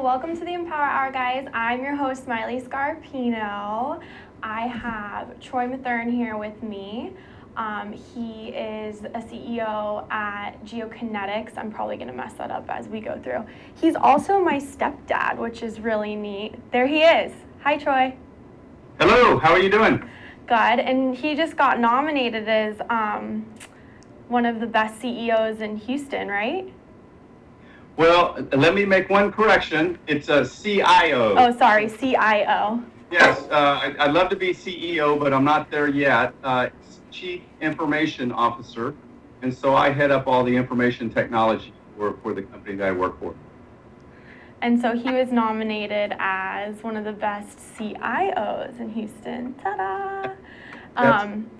welcome to the Empower Hour, guys. I'm your host, Maile Scarpino. I have Troy Matherne here with me. He is a CEO at Geokinetics. I'm probably going to mess that up as we go through. He's also my stepdad, which is really neat. There he is. Hi, Troy. Hello, how are you doing? Good. And he just got nominated as one of the best CEOs in Houston, right? Well, let me make one correction. It's a CIO. Oh, sorry, CIO. Yes, I'd love to be CEO, but I'm not there yet. It's Chief Information Officer, and so I head up all the information technology for the company that I work for. And so he was nominated as one of the best CIOs in Houston. Ta-da!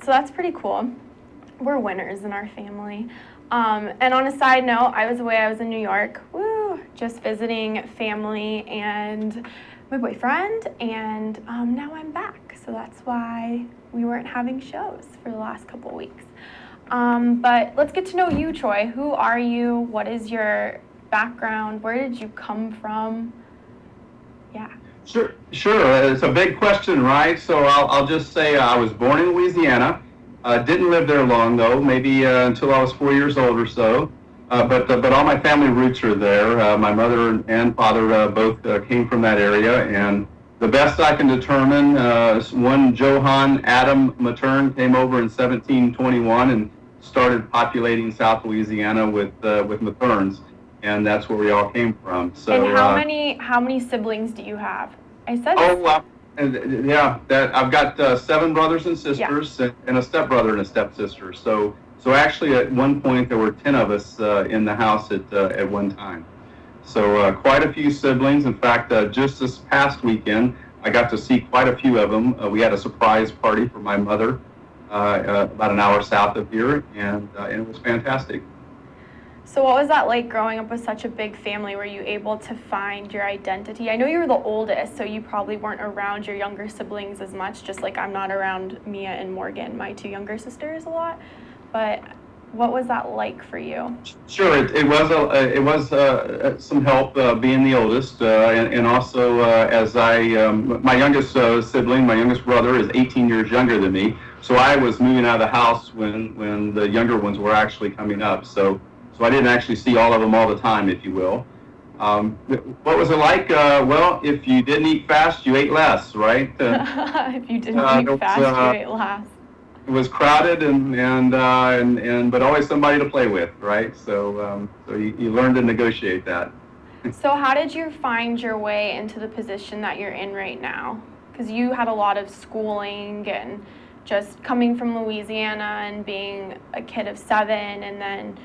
So that's pretty cool. We're winners in our family. And on a side note, I was in New York, just visiting family and my boyfriend, and now I'm back. So that's why we weren't having shows for the last couple of weeks. But let's get to know you, Troy. Who are you? What is your background? Where did you come from? Yeah. Sure. It's a big question, right? So I'll just say I was born in Louisiana. Didn't live there long, though, maybe until I was 4 years old or so. But all my family roots are there. My mother and father both came from that area. And the best I can determine, one Johann Adam Matherne came over in 1721 and started populating South Louisiana with Mathernes. And that's where we all came from. So, and how many siblings do you have? I said. I've got 7 brothers and sisters, and a stepbrother and a stepsister. So actually, at one point there were 10 of us in the house at one time. So quite a few siblings. In fact, just this past weekend, I got to see quite a few of them. We had a surprise party for my mother about an hour south of here, and it was fantastic. So what was that like growing up with such a big family? Were you able to find your identity? I know you were the oldest, so you probably weren't around your younger siblings as much, just like I'm not around Mia and Morgan, my 2 younger sisters, a lot. But what was that like for you? Sure, it was some help being the oldest, and also as my youngest sibling, my youngest brother is 18 years younger than me, so I was moving out of the house when the younger ones were actually coming up. So I didn't actually see all of them all the time, if you will. What was it like? Well, if you didn't eat fast, you ate less, right? If you didn't eat fast, you ate less. It was crowded but always somebody to play with, right? So you learn to negotiate that. So how did you find your way into the position that you're in right now? Because you had a lot of schooling and just coming from Louisiana and being a kid of 7 and then,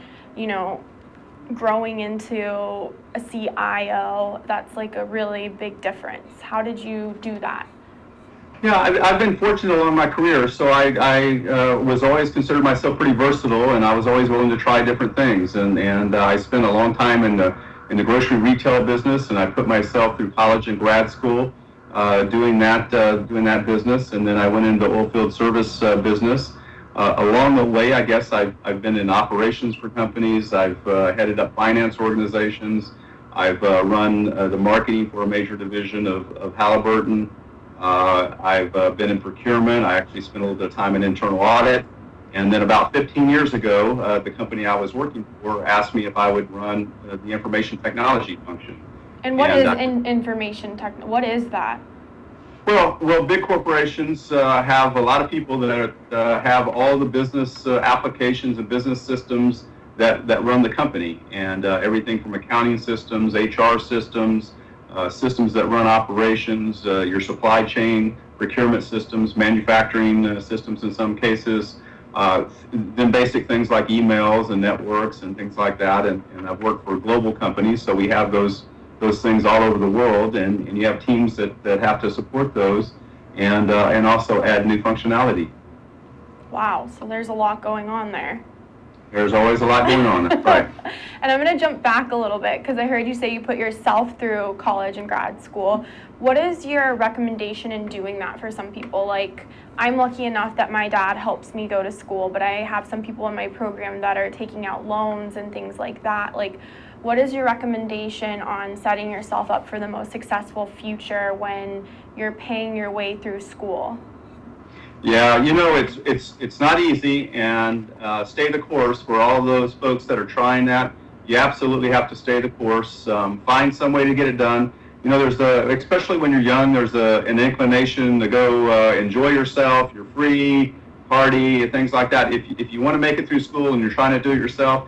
growing into a CIO, that's like a really big difference. How did you do that? Yeah, I've been fortunate along my career, so I was always considered myself pretty versatile, and I was always willing to try different things. And I spent a long time in the grocery retail business, and I put myself through college and grad school doing that business, and then I went into oil field service business. Along the way, I guess I've been in operations for companies. I've headed up finance organizations. I've run the marketing for a major division of Halliburton. I've been in procurement. I actually spent a little bit of time in internal audit. And then about 15 years ago, the company I was working for asked me if I would run the information technology function. And what is information tech? What is that? Well, big corporations have a lot of people that have all the business applications and business systems that run the company, and everything from accounting systems, HR systems, systems that run operations, your supply chain, procurement systems, manufacturing systems in some cases, then basic things like emails and networks and things like that. And I've worked for global companies, so we have those things all over the world, and you have teams that have to support those and also add new functionality. Wow, so there's a lot going on there. There's always a lot going on, right. And I'm going to jump back a little bit because I heard you say you put yourself through college and grad school. What is your recommendation in doing that for some people? Like, I'm lucky enough that my dad helps me go to school, but I have some people in my program that are taking out loans and things like that. Like, what is your recommendation on setting yourself up for the most successful future when you're paying your way through school? Yeah, it's not easy, and stay the course for all those folks that are trying that. You absolutely have to stay the course. Find some way to get it done. Especially when you're young, there's an inclination to go enjoy yourself. You're free, party, and things like that. If you want to make it through school and you're trying to do it yourself,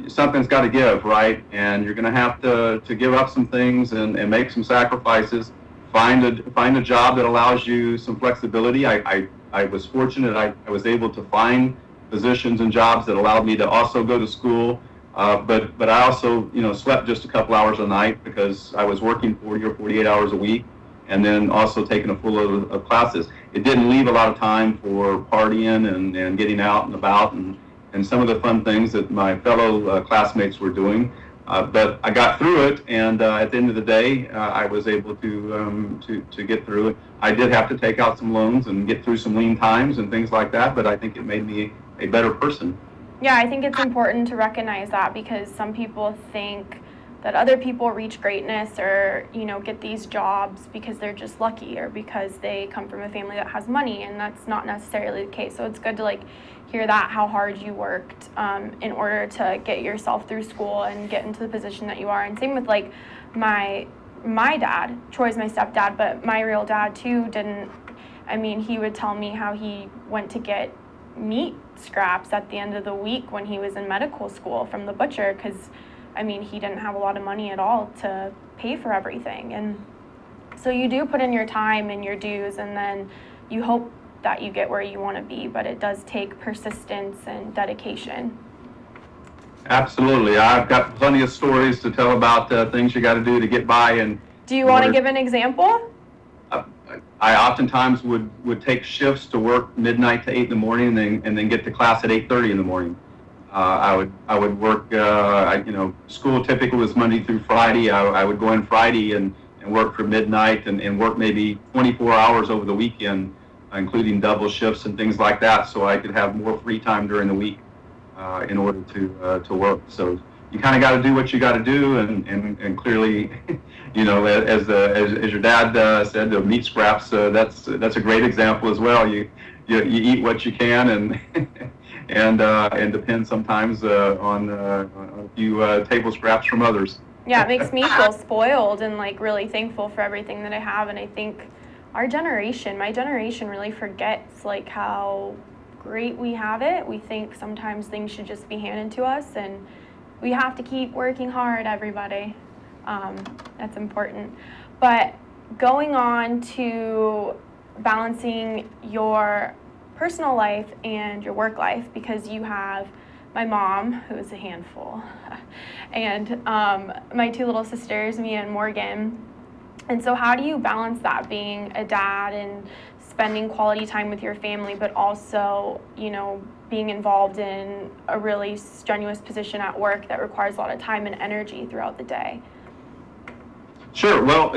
something's got to give, right? And you're going to have to give up some things and make some sacrifices. Find a job that allows you some flexibility. I was fortunate. I was able to find positions and jobs that allowed me to also go to school. But I also, slept just a couple hours a night because I was working 40 or 48 hours a week, and then also taking a full load of classes. It didn't leave a lot of time for partying and getting out and about and some of the fun things that my fellow classmates were doing. But I got through it, and at the end of the day, I was able to get through it. I did have to take out some loans and get through some lean times and things like that, but I think it made me a better person. Yeah, I think it's important to recognize that, because some people think that other people reach greatness or, get these jobs because they're just lucky or because they come from a family that has money, and that's not necessarily the case. So it's good to hear that, how hard you worked in order to get yourself through school and get into the position that you are. And same with my dad. Troy's my stepdad, but my real dad too he would tell me how he went to get meat scraps at the end of the week when he was in medical school from the butcher, because he didn't have a lot of money at all to pay for everything. And so you do put in your time and your dues, and then you hope that you get where you want to be, but it does take persistence and dedication. Absolutely. I've got plenty of stories to tell about things you got to do to get by. And do you want to give an example? I oftentimes would take shifts to work midnight to 8 in the morning and then get to class at 8:30 in the morning. I would work, school typically was Monday through Friday. I would go in Friday and work for midnight and work maybe 24 hours over the weekend, including double shifts and things like that, so I could have more free time during the week in order to work. So you kind of got to do what you got to do, and clearly, as your dad said, the meat scraps. That's a great example as well. You eat what you can, and depend sometimes on a few table scraps from others. Yeah, it makes me feel spoiled and really thankful for everything that I have. And I think my generation really forgets how great we have it. We think sometimes things should just be handed to us, and we have to keep working hard, everybody. That's important. But going on to balancing your personal life and your work life, because you have my mom, who is a handful, and my two little sisters, Mia and Morgan. And so how do you balance that, being a dad and spending quality time with your family, but also, being involved in a really strenuous position at work that requires a lot of time and energy throughout the day? Sure. Well,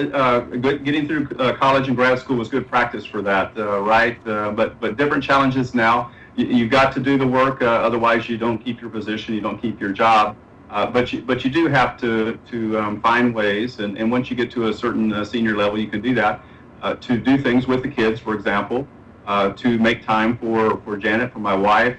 getting through college and grad school was good practice for that, right? But different challenges now. You've got to do the work, otherwise you don't keep your position, you don't keep your job. But you do have to find ways, and once you get to a certain senior level, you can do that, to do things with the kids, for example, to make time for Janet, for my wife.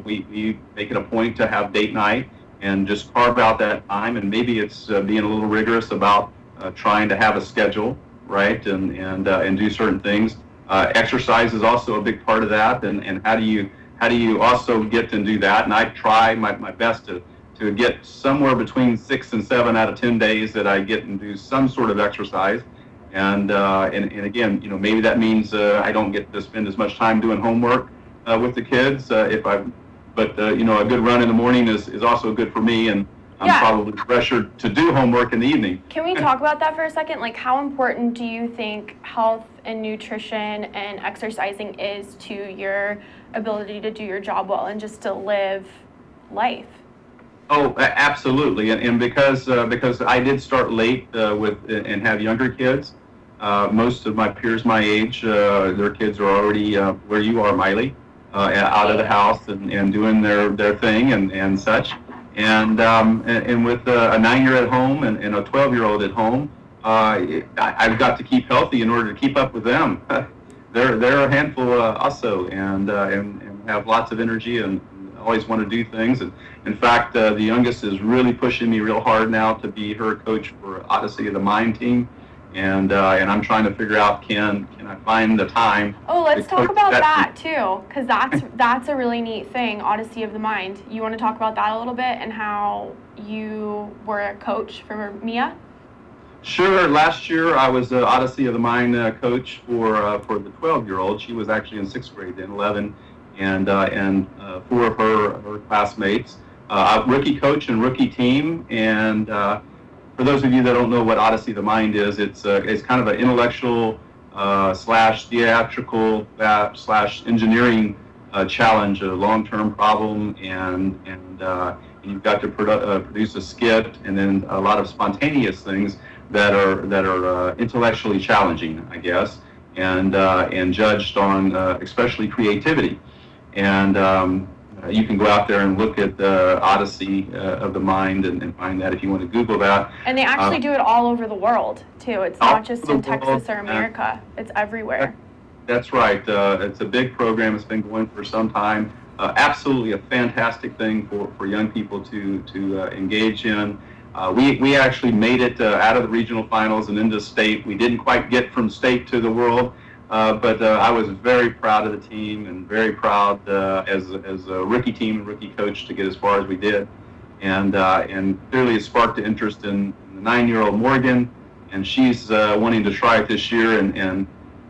We make it a point to have date night and just carve out that time, and maybe it's being a little rigorous about trying to have a schedule, right, and do certain things. Exercise is also a big part of that, and how do you also get and do that? And I try my best to get somewhere between 6 and 7 out of 10 days that I get and do some sort of exercise. And again, maybe that means I don't get to spend as much time doing homework with the kids. But a good run in the morning is also good for me, and I'm probably pressured to do homework in the evening. Can we talk about that for a second? How important do you think health and nutrition and exercising is to your ability to do your job well and just to live life? Oh, absolutely, and because I did start late and have younger kids. Most of my peers my age, their kids are already where you are, Maile, out of the house and doing their thing and such. And with a 9-year-old at home and a 12-year-old at home, I've got to keep healthy in order to keep up with them. They're a handful also, and have lots of energy and always want to do things. And in fact, the youngest is really pushing me real hard now to be her coach for Odyssey of the Mind team. And I'm trying to figure out, can I find the time? Oh, let's talk about that too, because that's a really neat thing, Odyssey of the Mind. You want to talk about that a little bit and how you were a coach for Mia? Sure. Last year I was the Odyssey of the Mind coach for the 12-year-old. She was actually in 6th grade then, 11, and 4 of her classmates. Rookie coach and rookie team, and for those of you that don't know what Odyssey of the Mind is, it's kind of an intellectual slash theatrical slash engineering challenge, a long-term problem, and you've got to produce a skit and then a lot of spontaneous things that are intellectually challenging, I guess, and judged on especially creativity. And you can go out there and look at the Odyssey of the Mind and find that if you want to Google that. And they actually do it all over the world, too. It's not just in Texas or America. It's everywhere. That's right. It's a big program. It's been going for some time. Absolutely a fantastic thing for young people to engage in. We actually made it out of the regional finals and into state. We didn't quite get from state to the world. But I was very proud of the team and very proud as a rookie team and rookie coach to get as far as we did. And clearly it sparked the interest in the 9-year-old Morgan, and she's wanting to try it this year. And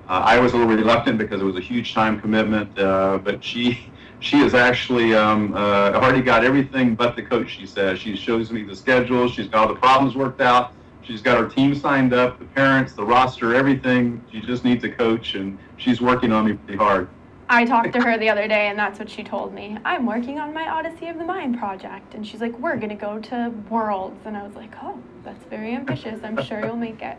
I was a little reluctant because it was a huge time commitment, but she has actually already got everything but the coach, she says. She shows me the schedule. She's got all the problems worked out. She's got her team signed up, the parents, the roster, everything. She just needs a coach, and she's working on me pretty hard. I talked to her the other day, and that's what she told me. I'm working on my Odyssey of the Mind project. And she's like, we're going to go to Worlds. And I was like, oh, that's very ambitious. I'm sure you'll make it.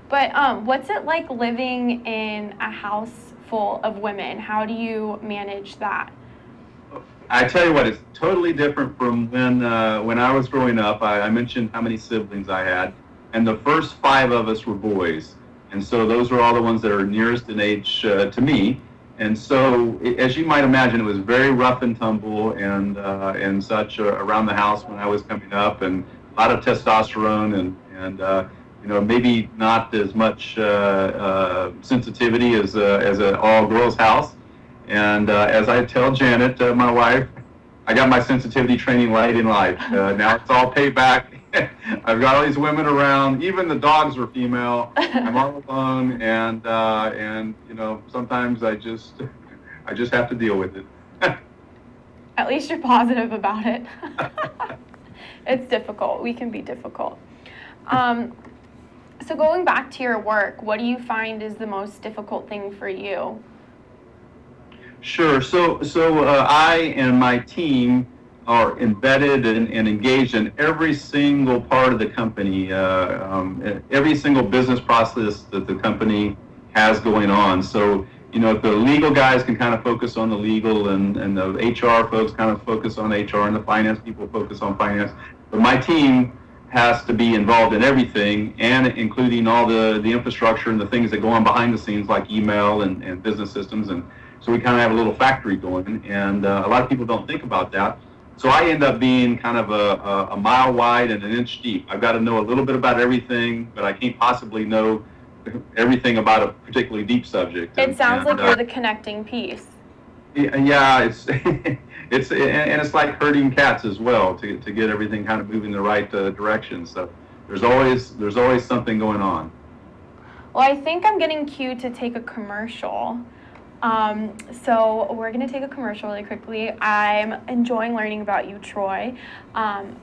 But what's it like living in a house full of women? How do you manage that? I tell you what, it's totally different from when I was growing up. I mentioned how many siblings I had. And the first 5 of us were boys. And so those are all the ones that are nearest in age to me. And so, as you might imagine, it was very rough and tumble and such around the house when I was coming up, and a lot of testosterone and maybe not as much sensitivity as an all-girls house. And as I tell Janet, my wife, I got my sensitivity training late in life. Now it's all paid back. I've got all these women around. Even the dogs were female. I'm all alone, and sometimes I just have to deal with it. At least you're positive about it. It's difficult. We can be difficult. So going back to your work, what do you find is the most difficult thing for you? Sure. So I and my team are embedded and engaged in every single part of the company, every single business process that the company has going on. So, the legal guys can kind of focus on the legal, and the HR folks kind of focus on HR, and the finance people focus on finance. But my team has to be involved in everything, and including all the infrastructure and the things that go on behind the scenes, like email and business systems. And so we kind of have a little factory going, and a lot of people don't think about that. So I end up being kind of a mile wide and an inch deep. I've got to know a little bit about everything, but I can't possibly know everything about a particularly deep subject. It sounds like you're the connecting piece. Yeah, it's it's like herding cats as well to get everything kind of moving the right direction. So there's always something going on. Well, I think I'm getting cued to take a commercial. So we're going to take a commercial really quickly. I'm enjoying learning about you, Troy.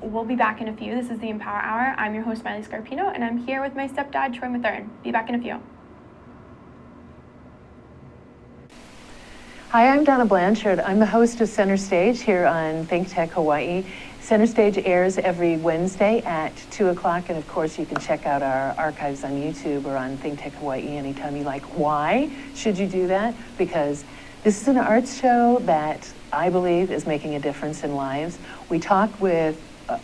We'll be back in a few. This is the Empower Hour. I'm your host, Maile Scarpino, and I'm here with my stepdad, Troy Matherne. Be back in a few. Hi, I'm Donna Blanchard. I'm the host of Center Stage here on ThinkTech Hawaii. Center Stage airs every Wednesday at 2 o'clock, and of course you can check out our archives on YouTube or on ThinkTech Hawaii anytime you like. Why should you do that? Because this is an arts show that I believe is making a difference in lives. We talk with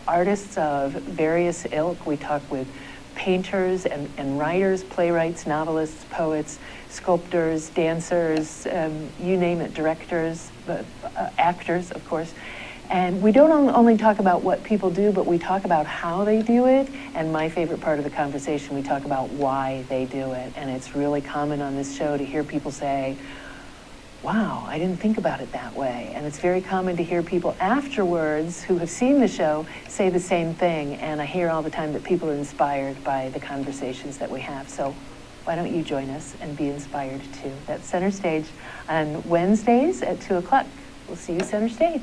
artists of various ilk. We talk with painters and writers, playwrights, novelists, poets, sculptors, dancers, you name it, directors, actors, of course. And we don't only talk about what people do, but we talk about how they do it. And my favorite part of the conversation, we talk about why they do it. And it's really common on this show to hear people say, wow, I didn't think about it that way. And it's very common to hear people afterwards who have seen the show say the same thing. And I hear all the time that people are inspired by the conversations that we have. So why don't you join us and be inspired too? That's Center Stage on Wednesdays at 2 o'clock. We'll see you center stage.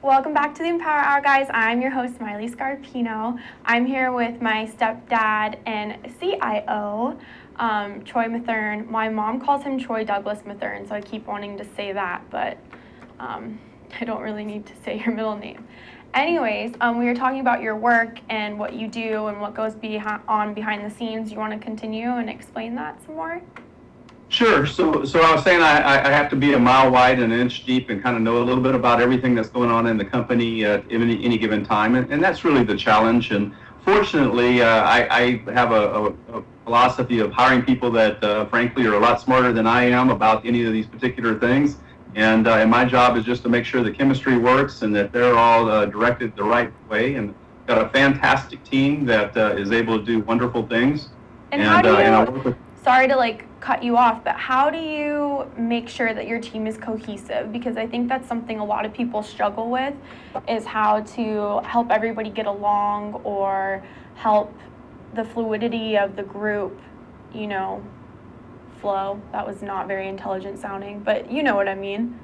Welcome back to the Empower Hour, guys. I'm your host, Maile Scarpino. I'm here with my stepdad and CIO, Troy Matherne. My mom calls him Troy Douglas Matherne, so I keep wanting to say that, but I don't really need to say your middle name. Anyways, we were talking about your work and what you do and what goes on behind the scenes. You want to continue and explain that some more? Sure. So I was saying I have to be a mile wide and an inch deep and kind of know a little bit about everything that's going on in the company at any given time, and that's really the challenge. And fortunately, I have a philosophy of hiring people that, frankly, are a lot smarter than I am about any of these particular things. And my job is just to make sure the chemistry works and that they're all directed the right way. And got a fantastic team that is able to do wonderful things. And how do you? Sorry to cut you off, but how do you make sure that your team is cohesive? Because I think that's something a lot of people struggle with, is how to help everybody get along or help the fluidity of the group, flow. That was not very intelligent sounding, but you know what I mean.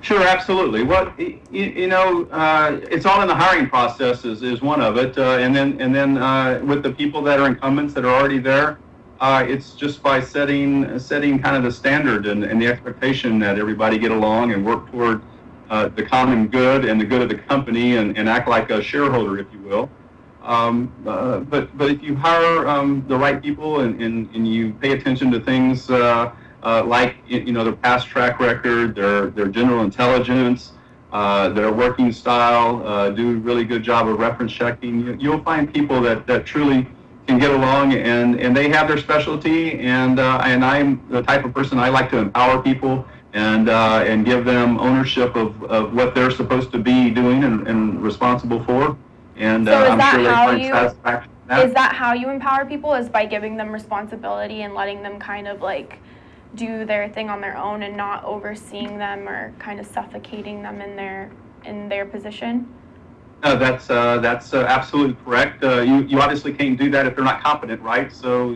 Sure, absolutely. Well, it's all in the hiring process is one of it, and then with the people that are incumbents that are already there, it's just by setting kind of the standard and the expectation that everybody get along and work toward the common good and the good of the company and act like a shareholder, if you will. But if you hire the right people and you pay attention to things like their past track record, their general intelligence, their working style, do a really good job of reference checking, you'll find people that truly can get along and they have their specialty, and I'm the type of person I like to empower people and give them ownership of what they're supposed to be doing and responsible for. And so I'm sure they find satisfaction in that. Is that how you empower people, is by giving them responsibility and letting them kind of do their thing on their own and not overseeing them or kind of suffocating them in their position? That's absolutely correct. You obviously can't do that if they're not competent, right? So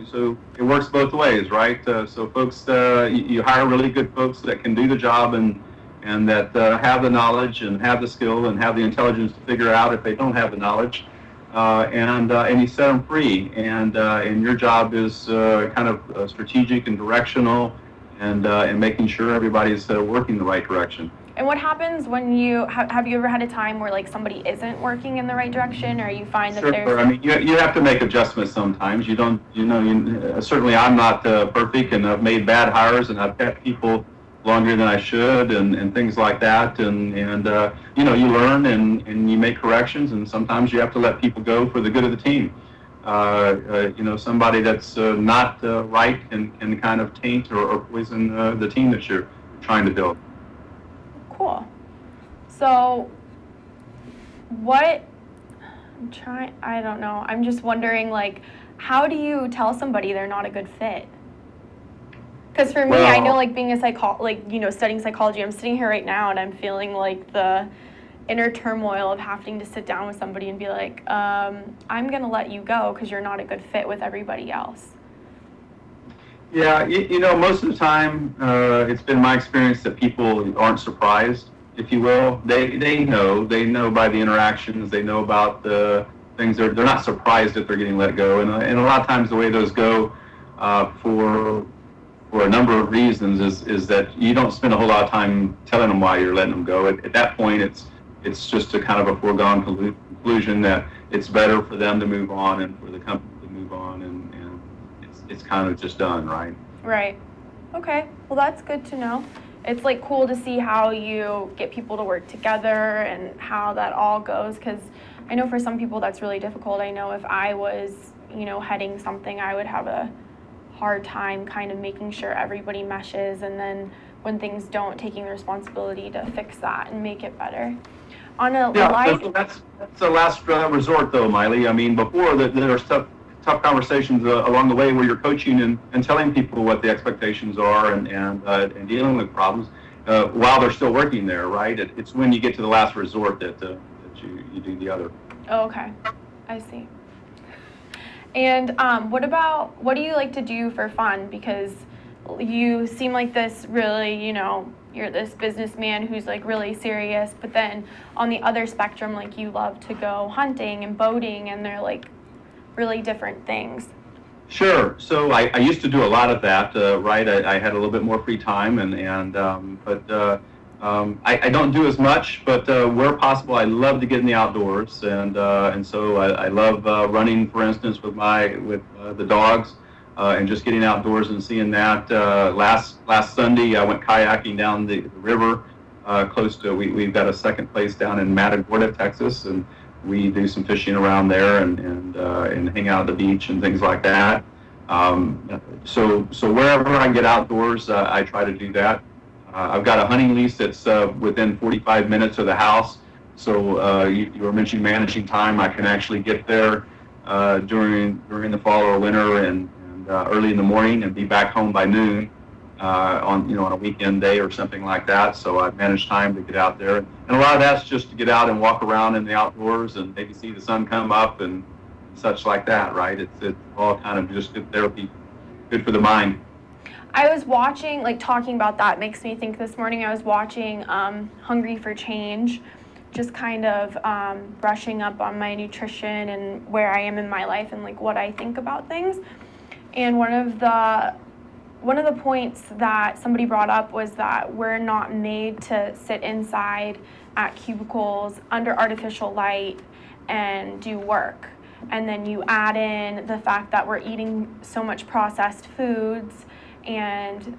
it works both ways, right? So folks, you hire really good folks that can do the job and that have the knowledge and have the skill and have the intelligence to figure out if they don't have the knowledge, and you set them free. And your job is kind of strategic and directional, and making sure everybody's working the right direction. And what happens when have you ever had a time where somebody isn't working in the right direction, or you find that Sure. I mean, you have to make adjustments sometimes. You don't, certainly I'm not perfect, and I've made bad hires, and I've kept people longer than I should, and things like that. And you learn and you make corrections, and sometimes you have to let people go for the good of the team. Somebody that's not right can kind of taint or poison the team that you're trying to build. Cool. So I don't know. I'm just wondering, how do you tell somebody they're not a good fit? Because for me, I know, being a studying psychology, I'm sitting here right now and I'm feeling the inner turmoil of having to sit down with somebody and be like, I'm going to let you go because you're not a good fit with everybody else. Yeah, most of the time, it's been my experience that people aren't surprised, if you will. They know by the interactions, they know about the things. They're not surprised if they're getting let go, and a lot of times the way those go for a number of reasons is that you don't spend a whole lot of time telling them why you're letting them go. At that point, it's just a kind of a foregone conclusion that it's better for them to move on and for the company to move on, and it's kind of just done, right? Right. Okay. Well, that's good to know. it's like cool to see how you get people to work together and how that all goes, because I know for some people that's really difficult. I know if I was, heading something, I would have a hard time kind of making sure everybody meshes, and then when things don't, taking the responsibility to fix that and make it better. On a that's the last resort, though, Maile. I mean, before there's tough conversations along the way where you're coaching and telling people what the expectations are and dealing with problems while they're still working there, right? It's when you get to the last resort that you do the other. Oh, okay, I see. And what do you like to do for fun? Because you seem like this really, you're this businessman who's like really serious, but then on the other spectrum, like you love to go hunting and boating, and they're like really different things. Sure. So I used to do a lot of that, right? I had a little bit more free time, but I don't do as much. But where possible, I love to get in the outdoors, and so I love running, for instance, with the dogs, and just getting outdoors and seeing that. Last Sunday, I went kayaking down the river close to. We've got a second place down in Matagorda, Texas, and we do some fishing around there and hang out at the beach and things like that. So wherever I can get outdoors, I try to do that. I've got a hunting lease that's within 45 minutes of the house. So you were mentioning managing time. I can actually get there during the fall or winter and early in the morning and be back home by noon. On a weekend day or something like that, so I've managed time to get out there, and a lot of that's just to get out and walk around in the outdoors and maybe see the sun come up and such like that, right? It's all kind of just good therapy, good for the mind. I was watching, like talking about that makes me think this morning I was watching Hungry for Change, just kind of brushing up on my nutrition and where I am in my life and like what I think about things, and one of the points that somebody brought up was that we're not made to sit inside at cubicles under artificial light and do work. And then you add in the fact that we're eating so much processed foods and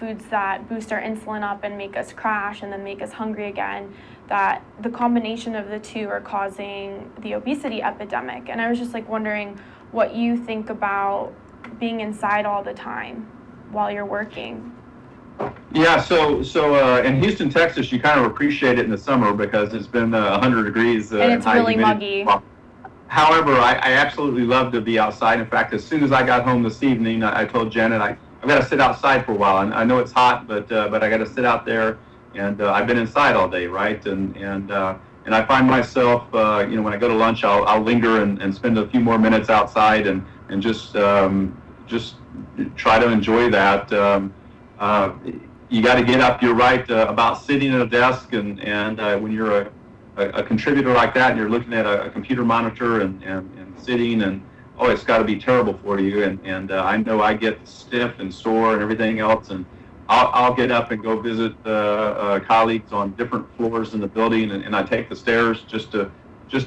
foods that boost our insulin up and make us crash and then make us hungry again, that the combination of the two are causing the obesity epidemic. And I was just like wondering what you think about being inside all the time while you're working. Yeah, so in Houston, Texas, you kind of appreciate it in the summer because it's been 100 degrees and it's really muggy. However, I absolutely love to be outside. In fact, as soon as I got home this evening, I told Janet I've got to sit outside for a while. And I know it's hot, but I got to sit out there. And I've been inside all day, right? And I find myself, when I go to lunch, I'll linger and spend a few more minutes outside and just try to enjoy that. You got to get up. You're right about sitting at a desk, and when you're a contributor like that, and you're looking at a computer monitor and sitting, and it's got to be terrible for you. And I know I get stiff and sore and everything else, and I'll get up and go visit colleagues on different floors in the building, and I take the stairs just to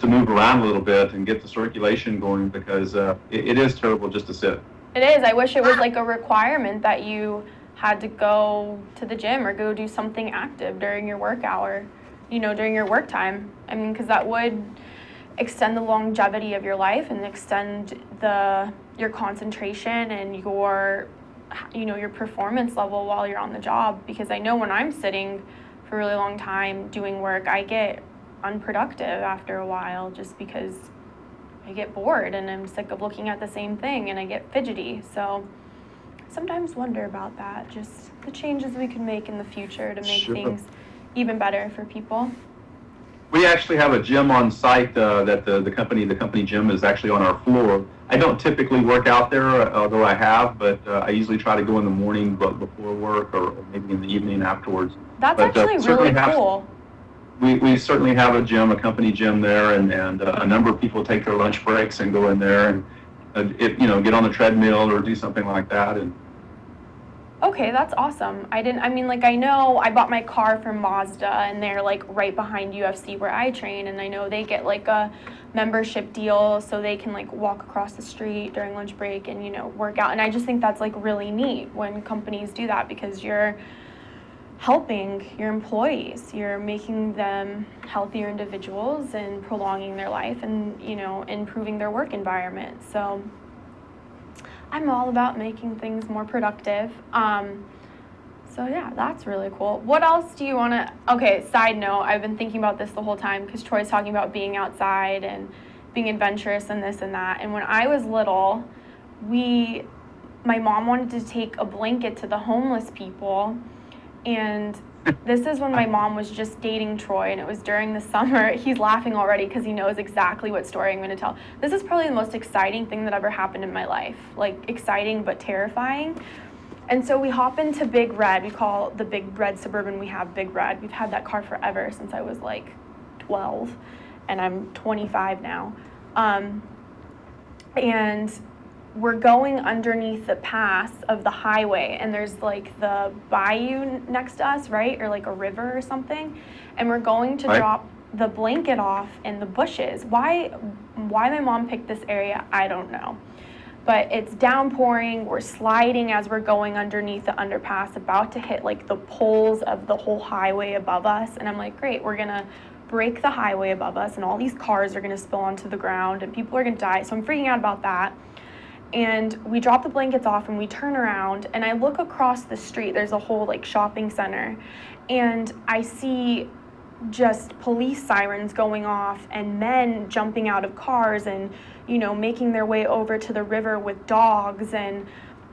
move around a little bit and get the circulation going because it is terrible just to sit. It is. I wish it was like a requirement that you had to go to the gym or go do something active during your work hour, during your work time. I mean, because that would extend the longevity of your life and extend your concentration and your performance level while you're on the job. Because I know when I'm sitting for a really long time doing work, I get unproductive after a while just because I get bored and I'm sick of looking at the same thing and I get fidgety. So I sometimes wonder about that, just the changes we could make in the future to make things even better for people. We actually have a gym on site that the company gym is actually on our floor. I don't typically work out there, although I have, but I usually try to go in the morning before work or maybe in the evening afterwards. That's actually really cool. We certainly have a company gym there, and a number of people take their lunch breaks and go in there and get on the treadmill or do something like that. And okay, that's awesome. I know I bought my car from Mazda, and they're like right behind UFC where I train, and I know they get like a membership deal so they can like walk across the street during lunch break and work out. And I just think that's like really neat when companies do that because you're helping your employees. You're making them healthier individuals and prolonging their life and, improving their work environment. So I'm all about making things more productive. So yeah, that's really cool. What else do you want to, okay, side note, I've been thinking about this the whole time because Troy's talking about being outside and being adventurous and this and that. And when I was little, my mom wanted to take a blanket to the homeless people. And this is when my mom was just dating Troy, and it was during the summer. He's laughing already because he knows exactly what story I'm going to tell. This is probably the most exciting thing that ever happened in my life. Like, exciting but terrifying. And so we hop into Big Red. We call the Big Red Suburban we have Big Red. We've had that car forever, since I was like 12, and I'm 25 now. And we're going underneath the pass of the highway, and there's like the bayou next to us, right? Or like a river or something. And we're going to drop the blanket off in the bushes. Why my mom picked this area, I don't know. But it's downpouring, we're sliding as we're going underneath the underpass, about to hit like the poles of the whole highway above us. And I'm like, great, we're gonna break the highway above us, and all these cars are gonna spill onto the ground, and people are gonna die. So I'm freaking out about that. And we drop the blankets off, and we turn around, and I look across the street. There's a whole like shopping center, and I see just police sirens going off and men jumping out of cars and, making their way over to the river with dogs. And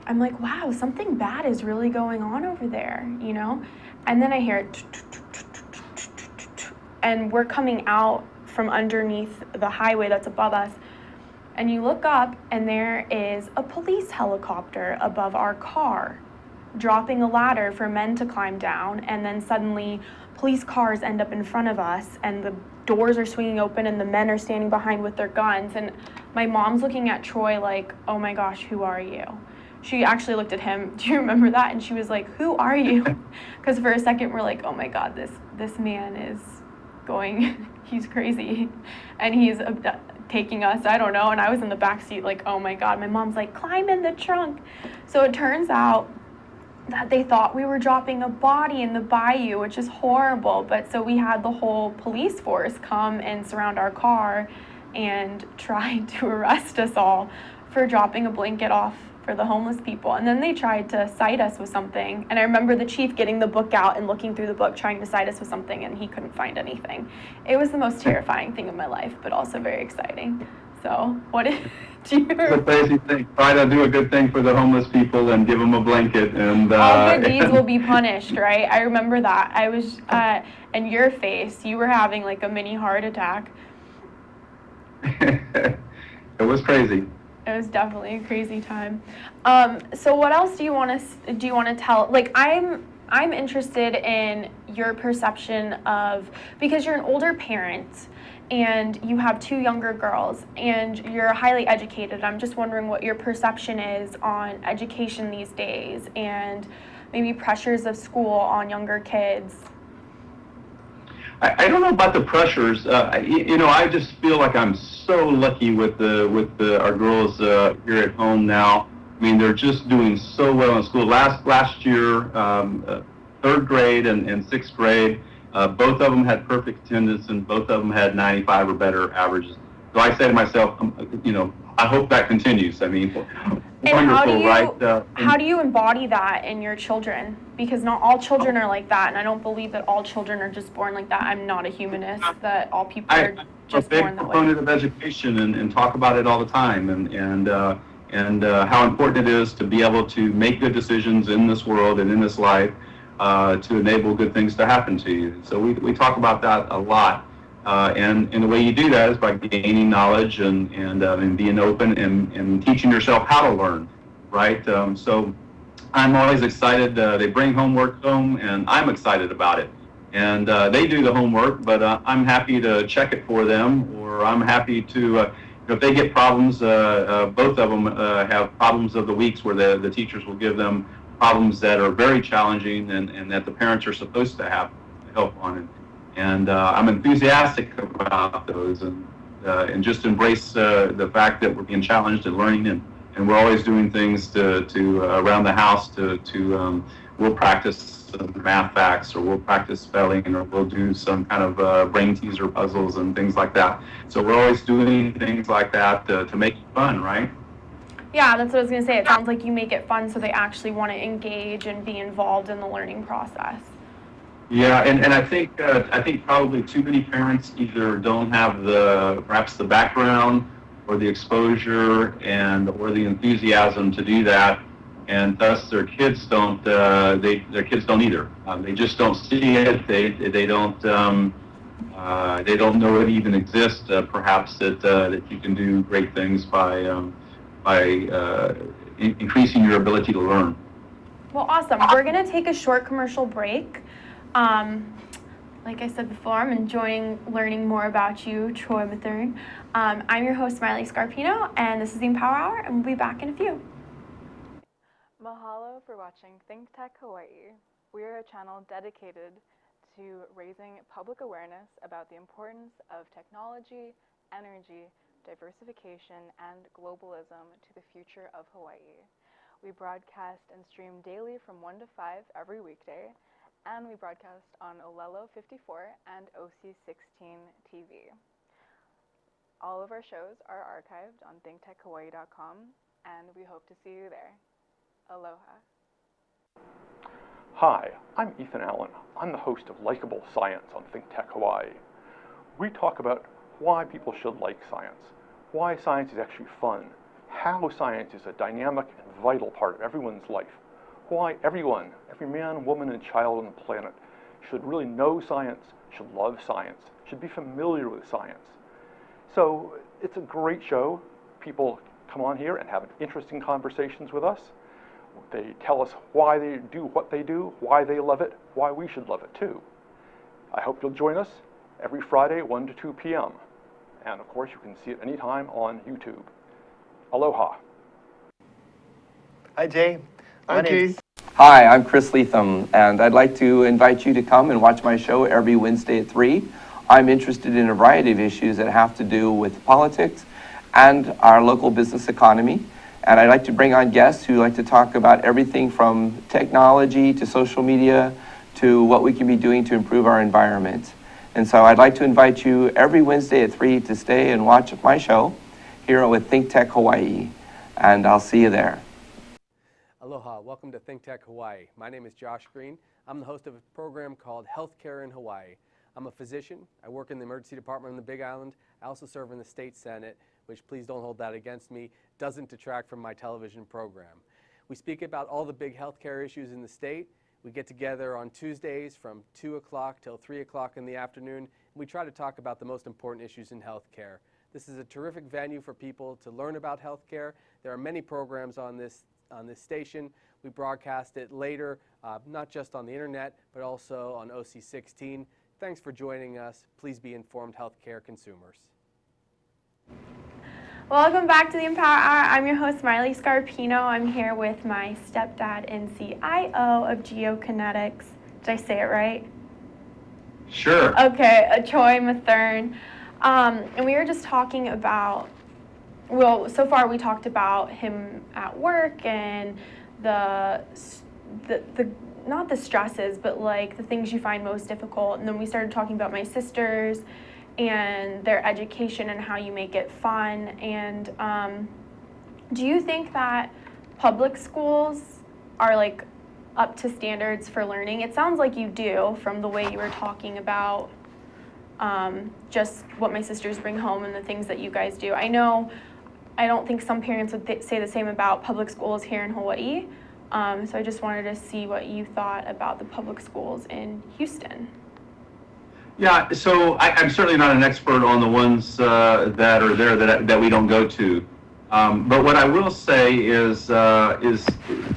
I'm like, wow, something bad is really going on over there, And then I hear, and we're coming out from underneath the highway that's above us. And you look up, and there is a police helicopter above our car, dropping a ladder for men to climb down. And then suddenly police cars end up in front of us, and the doors are swinging open, and the men are standing behind with their guns. And my mom's looking at Troy like, oh my gosh, who are you? She actually looked at him, do you remember that? And she was like, who are you? Because for a second we're like, oh my God, this man is going, he's crazy. And he's taking us, I don't know. And I was in the back seat like, oh my God. My mom's like, climb in the trunk. So it turns out that they thought we were dropping a body in the bayou, which is horrible. But so we had the whole police force come and surround our car and try to arrest us all for dropping a blanket off for the homeless people. And then they tried to cite us with something. And I remember the chief getting the book out and looking through the book, trying to cite us with something, and he couldn't find anything. It was the most terrifying thing of my life, but also very exciting. So what do you... It's a crazy thing. Try to do a good thing for the homeless people and give them a blanket. And all good deeds will be punished, right? I remember that. I was, in your face, you were having like a mini heart attack. It was crazy. It was definitely a crazy time. So what else do you want to tell? Like, I'm interested in your perception of, because you're an older parent and you have two younger girls and you're highly educated. I'm just wondering what your perception is on education these days and maybe pressures of school on younger kids. I don't know about the pressures. I just feel like I'm so lucky with our girls here at home now. I mean, they're just doing so well in school. Last year, third grade and sixth grade, both of them had perfect attendance, and both of them had 95 or better averages. So I say to myself, I hope that continues. I mean, wonderful, right? How do you embody that in your children? Because not all children are like that, and I don't believe that all children are just born like that. I'm not a humanist, that all people are just born that way. I'm a big proponent of education and talk about it all the time, and how important it is to be able to make good decisions in this world and in this life to enable good things to happen to you. So we talk about that a lot. And the way you do that is by gaining knowledge and being open and teaching yourself how to learn, right? So I'm always excited. They bring homework home, and I'm excited about it. And they do the homework, but I'm happy to check it for them, or I'm happy to, if they get problems, both of them have problems of the weeks where the teachers will give them problems that are very challenging and that the parents are supposed to have help on. And I'm enthusiastic about those and just embrace the fact that we're being challenged and learning, and we're always doing things to around the house to we'll practice some math facts, or we'll practice spelling, or we'll do some kind of brain teaser puzzles and things like that. So we're always doing things like that to make it fun, right? Yeah, that's what I was going to say. It sounds like you make it fun so they actually want to engage and be involved in the learning process. Yeah, and I think probably too many parents either don't have perhaps the background or the exposure or the enthusiasm to do that, and thus their kids don't their kids don't either. They just don't see it. They don't know it even exists. Perhaps that you can do great things by increasing your ability to learn. Well, awesome. We're going to take a short commercial break. Like I said before, I'm enjoying learning more about you, Troy Matherne. I'm your host, Maile Scarpino, and this is the Empower Hour, and we'll be back in a few. Mahalo for watching ThinkTech Hawaii. We are a channel dedicated to raising public awareness about the importance of technology, energy, diversification, and globalism to the future of Hawaii. We broadcast and stream daily from 1 to 5 every weekday, and we broadcast on Olelo 54 and OC16 TV. All of our shows are archived on thinktechhawaii.com, and we hope to see you there. Aloha. Hi, I'm Ethan Allen. I'm the host of Likeable Science on ThinkTech Hawaii. We talk about why people should like science, why science is actually fun, how science is a dynamic and vital part of everyone's life, why everyone, every man, woman, and child on the planet should really know science, should love science, should be familiar with science. So it's a great show. People come on here and have interesting conversations with us. They tell us why they do what they do, why they love it, why we should love it too. I hope you'll join us every Friday, 1 to 2 p.m. And of course, you can see it anytime on YouTube. Aloha. Hi, Jay. Hi, Keith. Hi, I'm Chris Leatham, and I'd like to invite you to come and watch my show every Wednesday at 3. I'm interested in a variety of issues that have to do with politics and our local business economy. And I'd like to bring on guests who like to talk about everything from technology to social media to what we can be doing to improve our environment. And so I'd like to invite you every Wednesday at 3 to stay and watch my show here with ThinkTech Hawaii. And I'll see you there. Aloha, welcome to ThinkTech Hawaii. My name is Josh Green. I'm the host of a program called Healthcare in Hawaii. I'm a physician. I work in the emergency department on the Big Island. I also serve in the state senate, which, please don't hold that against me, doesn't detract from my television program. We speak about all the big healthcare issues in the state. We get together on Tuesdays from 2 o'clock till 3 o'clock in the afternoon, and we try to talk about the most important issues in healthcare. This is a terrific venue for people to learn about healthcare. There are many programs on this station. We broadcast it later, not just on the internet, but also on OC16. Thanks for joining us. Please be informed healthcare consumers. Welcome back to the Empower Hour. I'm your host, Maile Scarpino. I'm here with my stepdad and CIO of Geokinetics. Did I say it right? Sure. Okay, Troy Matherne. And we were just talking about, well, so far we talked about him at work and the not the stresses, but like the things you find most difficult. And then we started talking about my sisters and their education and how you make it fun. And do you think that public schools are like up to standards for learning? It sounds like you do from the way you were talking about just what my sisters bring home and the things that you guys do. I know I don't think some parents would say the same about public schools here in Hawaii. So I just wanted to see what you thought about the public schools in Houston. Yeah, so I'm certainly not an expert on the ones that are there that we don't go to. But what I will say is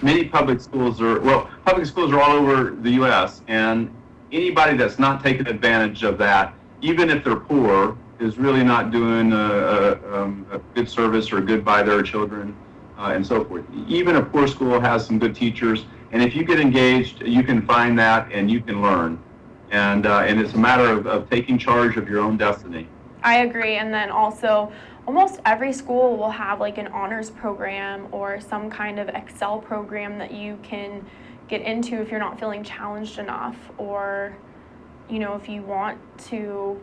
many public schools are all over the U.S. and anybody that's not taking advantage of that, even if they're poor, is really not doing a good service or good by their children and so forth. Even a poor school has some good teachers, and if you get engaged, you can find that and you can learn. And it's a matter of taking charge of your own destiny. I agree, and then also almost every school will have like an honors program or some kind of Excel program that you can get into if you're not feeling challenged enough, or, you know, if you want to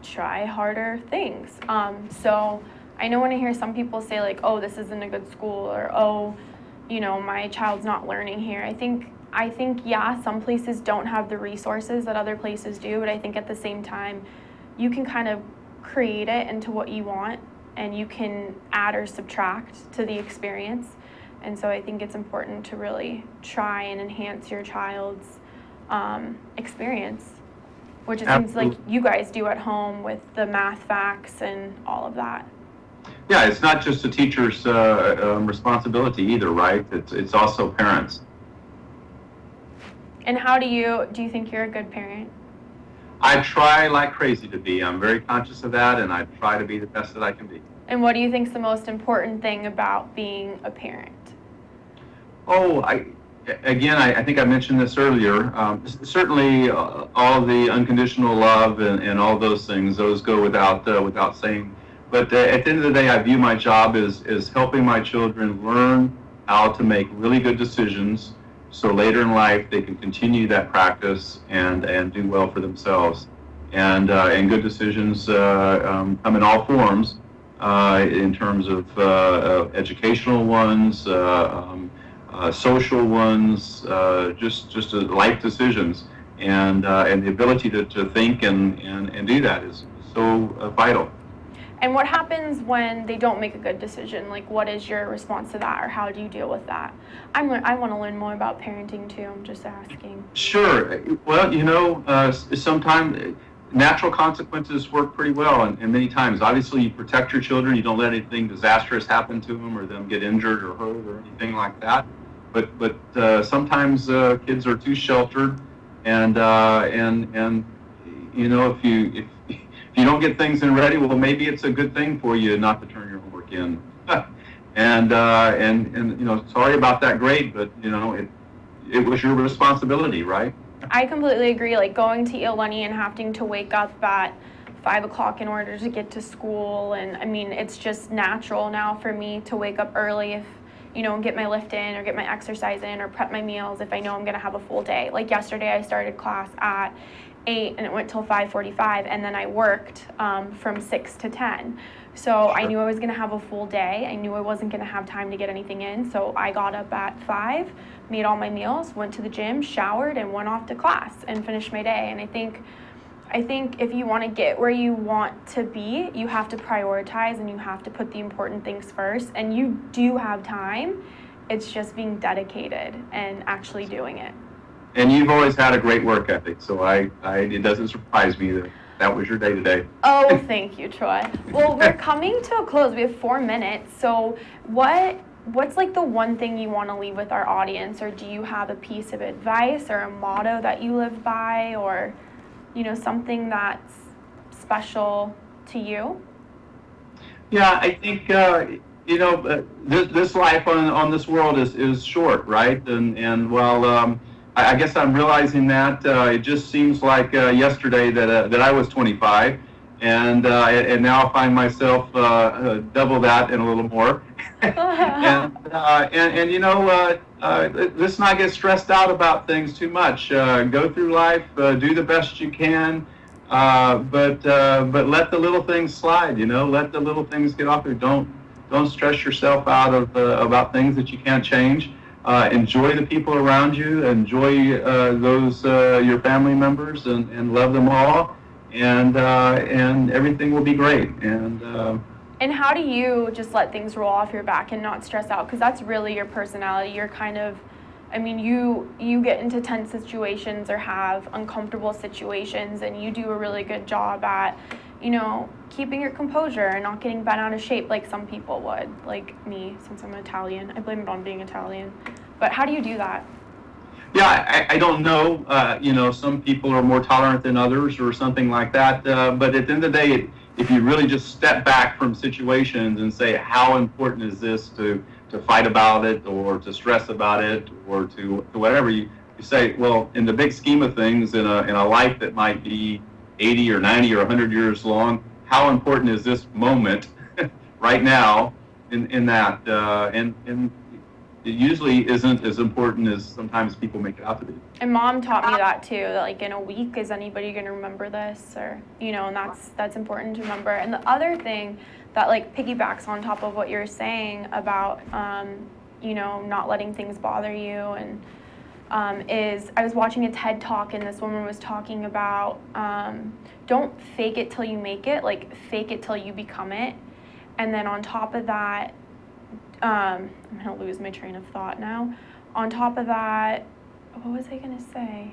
try harder things. So I know when I hear some people say like, oh, this isn't a good school, or oh, you know, my child's not learning here. I think yeah, some places don't have the resources that other places do, but I think at the same time, you can kind of create it into what you want, and you can add or subtract to the experience. And so I think it's important to really try and enhance your child's experience, which it seems like you guys do at home with the math facts and all of that. Yeah, it's not just the teacher's responsibility either, right? It's also parents. And how do you think you're a good parent? I try like crazy to be. I'm very conscious of that, and I try to be the best that I can be. And what do you think is the most important thing about being a parent? Oh, I think I mentioned this earlier. Certainly, all the unconditional love and all those things, those go without saying. But at the end of the day, I view my job as helping my children learn how to make really good decisions, so later in life they can continue that practice and do well for themselves. And good decisions come in all forms, in terms of educational ones, social ones, just life decisions, and the ability to think and do that is so vital. And what happens when they don't make a good decision? Like, what is your response to that, or how do you deal with that? I want to learn more about parenting too. I'm just asking. Sure. Well, you know, sometimes natural consequences work pretty well, and many times, obviously, you protect your children. You don't let anything disastrous happen to them, or them get injured or hurt or anything like that. But sometimes kids are too sheltered, and you know, if you don't get things in ready, well, maybe it's a good thing for you not to turn your homework in. and you know, sorry about that grade, but you know, it was your responsibility, right? I completely agree. Like going to Iolani and having to wake up at 5 o'clock in order to get to school, and I mean, it's just natural now for me to wake up early if, you know, get my lift in or get my exercise in or prep my meals if I know I'm going to have a full day. Like yesterday, I started class at 8 and it went till 5:45, and then I worked from 6 to 10. So sure. I knew I was going to have a full day. I knew I wasn't going to have time to get anything in. So I got up at 5, made all my meals, went to the gym, showered, and went off to class and finished my day. And I think if you want to get where you want to be, you have to prioritize and you have to put the important things first. And you do have time. It's just being dedicated and actually doing it. And you've always had a great work ethic, so it doesn't surprise me that was your day today. Oh, thank you, Troy. Well, we're coming to a close. We have 4 minutes. So what's like the one thing you want to leave with our audience, or do you have a piece of advice or a motto that you live by, or, you know, something that's special to you? Yeah, I think, you know, this life on this world is short, right? And while I guess I'm realizing that it just seems like yesterday that I was 25, and now I find myself double that and a little more. and you know, let's not get stressed out about things too much. Go through life, do the best you can, but let the little things slide. You know, let the little things get off there. Don't stress yourself out about things that you can't change. Enjoy the people around you, enjoy those your family members, and love them all, and everything will be great. And how do you just let things roll off your back and not stress out? Because that's really your personality. You're kind of, I mean, you get into tense situations or have uncomfortable situations, and you do a really good job at, you know, keeping your composure and not getting bent out of shape like some people would, like me, since I'm Italian. I blame it on being Italian. But how do you do that? Yeah, I don't know. You know, some people are more tolerant than others or something like that. But at the end of the day, if you really just step back from situations and say, how important is this to fight about it, or to stress about it, or to whatever, you say, well, in the big scheme of things, in a life that might be 80 or 90 or 100 years long, how important is this moment right now in that? And it usually isn't as important as sometimes people make it out to be. And Mom taught me that too, that like in a week, is anybody going to remember this? Or, and that's important to remember. And the other thing that like piggybacks on top of what you're saying about, not letting things bother you, and is I was watching a TED Talk, and this woman was talking about don't fake it till you make it, like fake it till you become it. And then on top of that, I'm going to lose my train of thought now. On top of that, what was I going to say?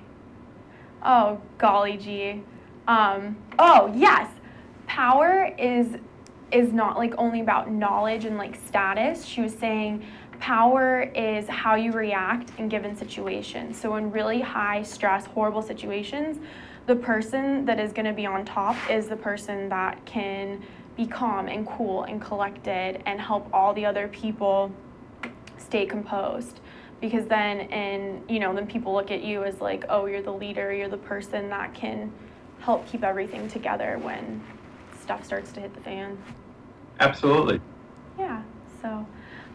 Oh, golly gee. Oh, yes. Power is not like only about knowledge and like status. She was saying power is how you react in given situations. So in really high stress, horrible situations, the person that is going to be on top is the person that can be calm and cool and collected and help all the other people stay composed. Because then then people look at you as like, oh, you're the leader, you're the person that can help keep everything together when stuff starts to hit the fan. Absolutely. Yeah, so,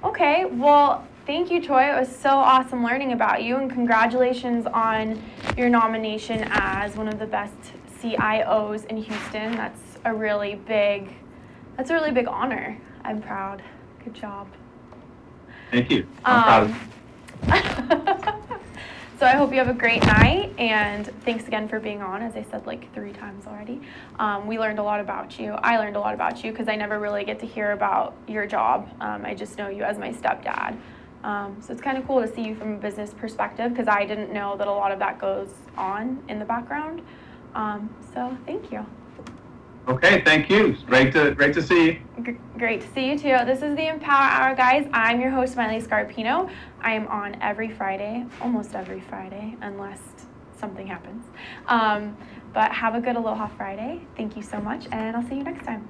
okay, well, thank you, Troy. It was so awesome learning about you, and congratulations on your nomination as one of the best CIOs in Houston. That's a really big honor. I'm proud. Good job. Thank you. I'm proud of you. So I hope you have a great night, and thanks again for being on, as I said like 3 times already. We learned a lot about you. I learned a lot about you because I never really get to hear about your job. I just know you as my stepdad. So it's kind of cool to see you from a business perspective, because I didn't know that a lot of that goes on in the background. So thank you. Okay, thank you. It's great to see you. Great to see you too. This is the Empower Hour, guys. I'm your host, Maile Scarpino. I am on every Friday, almost every Friday, unless something happens. But have a good Aloha Friday. Thank you so much, and I'll see you next time.